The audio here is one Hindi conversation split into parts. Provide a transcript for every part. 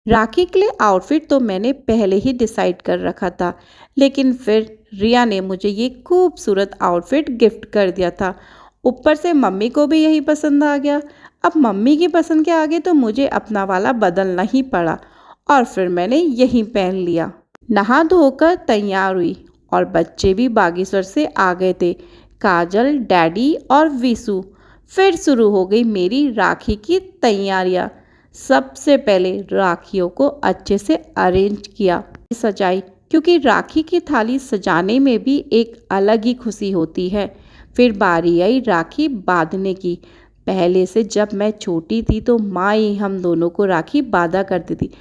राखी के लिए आउटफिट तो मैंने पहले ही डिसाइड कर रखा था, लेकिन फिर रिया ने मुझे ये खूबसूरत आउटफिट गिफ्ट कर दिया था। ऊपर से मम्मी को भी यही पसंद आ गया। अब मम्मी की पसंद के आगे तो मुझे अपना वाला बदलना ही पड़ा और फिर मैंने यही पहन लिया। नहा धोकर तैयार हुई और बच्चे भी बागेश्वर से आ गए थे। काजल, डैडी और विशु। फिर शुरू हो गई मेरी राखी की तैयारियां। सबसे पहले राखियों को अच्छे से अरेंज किया, सजाई, क्योंकि राखी की थाली सजाने में भी एक अलग ही खुशी होती है। फिर बारी आई राखी बांधने की। पहले से जब मैं छोटी थी तो माँ ही हम दोनों को राखी बांधा करती थी।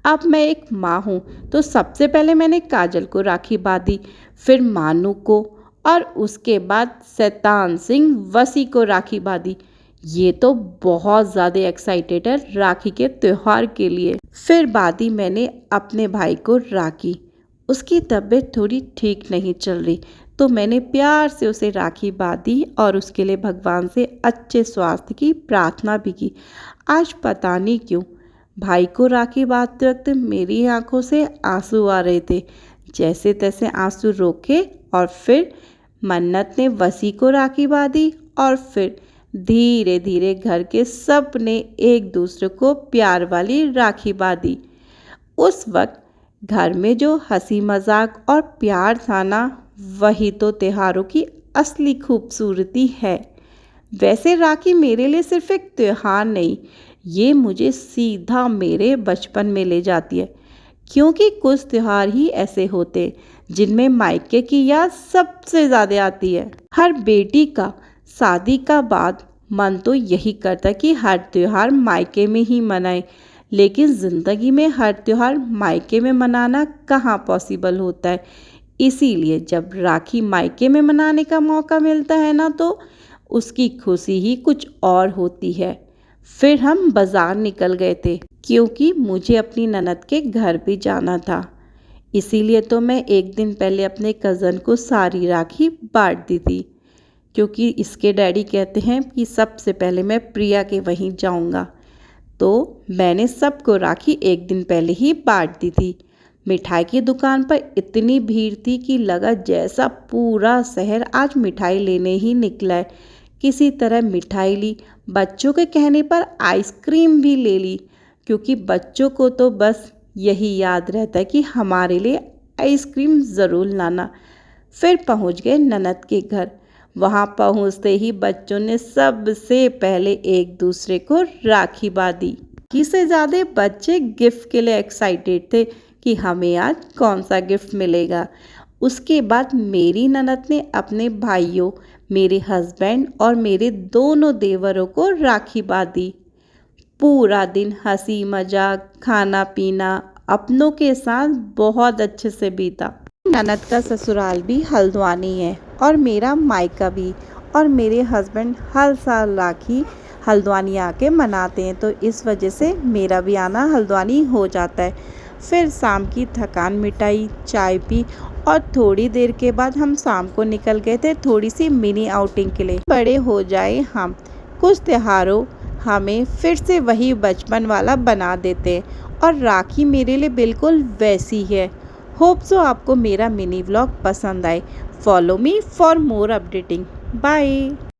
अब मैं एक माँ हूँ तो सबसे पहले मैंने काजल को राखी बांधी, फिर मानू को और उसके बाद शैतान सिंह वसी को राखी बांधी। ये तो बहुत ज़्यादा एक्साइटेड है राखी के त्यौहार के लिए। फिर बांधी मैंने अपने भाई को राखी। उसकी तबीयत थोड़ी ठीक नहीं चल रही तो मैंने प्यार से उसे राखी बांधी और उसके लिए भगवान से अच्छे स्वास्थ्य की प्रार्थना भी की। आज पता नहीं क्यों भाई को राखी बांधते वक्त मेरी आंखों से आंसू आ रहे थे। जैसे तैसे आंसू रोके और फिर मन्नत ने वसी को राखी बांधी और फिर धीरे धीरे घर के सब ने एक दूसरे को प्यार वाली राखी बांधी। उस वक्त घर में जो हंसी मजाक और प्यार था ना, वही तो त्योहारों की असली खूबसूरती है। वैसे राखी मेरे लिए सिर्फ एक त्योहार नहीं, ये मुझे सीधा मेरे बचपन में ले जाती है, क्योंकि कुछ त्योहार ही ऐसे होते जिनमें मायके की याद सबसे ज़्यादा आती है। हर बेटी का शादी का बाद मन तो यही करता कि हर त्योहार मायके में ही मनाए, लेकिन ज़िंदगी में हर त्योहार मायके में मनाना कहाँ पॉसिबल होता है। इसीलिए जब राखी मायके में मनाने का मौका मिलता है ना, तो उसकी खुशी ही कुछ और होती है। फिर हम बाज़ार निकल गए थे क्योंकि मुझे अपनी ननद के घर भी जाना था। इसीलिए तो मैं एक दिन पहले अपने कज़न को सारी राखी बांट दी थी, क्योंकि इसके डैडी कहते हैं कि सबसे पहले मैं प्रिया के वहीं जाऊंगा। तो मैंने सबको राखी एक दिन पहले ही बांट दी थी। मिठाई की दुकान पर इतनी भीड़ थी कि लगा जैसा पूरा शहर आज मिठाई लेने ही निकला है। किसी तरह मिठाई ली, बच्चों के कहने पर आइसक्रीम भी ले ली, क्योंकि बच्चों को तो बस यही याद रहता है कि हमारे लिए आइसक्रीम ज़रूर लाना। फिर पहुंच गए ननद के घर। वहां पहुंचते ही बच्चों ने सबसे पहले एक दूसरे को राखी बांधी। राखी से ज़्यादा बच्चे गिफ्ट के लिए एक्साइटेड थे कि हमें आज कौन सा गिफ्ट मिलेगा। उसके बाद मेरी ननद ने अपने भाइयों, मेरे हस्बैंड और मेरे दोनों देवरों को राखी बांधी। पूरा दिन हंसी मजाक, खाना पीना अपनों के साथ बहुत अच्छे से बीता। ननद का ससुराल भी हल्द्वानी है और मेरा मायका भी, और मेरे हस्बैंड हर साल राखी हल्द्वानी आके मनाते हैं, तो इस वजह से मेरा भी आना हल्द्वानी हो जाता है। फिर शाम की थकान मिटाई, चाय पी और थोड़ी देर के बाद हम शाम को निकल गए थे थोड़ी सी मिनी आउटिंग के लिए। बड़े हो जाए हम, कुछ त्योहारों हमें फिर से वही बचपन वाला बना देते हैं और राखी मेरे लिए बिल्कुल वैसी है। होप सो आपको मेरा मिनी व्लॉग पसंद आए। Follow me for more updating. Bye.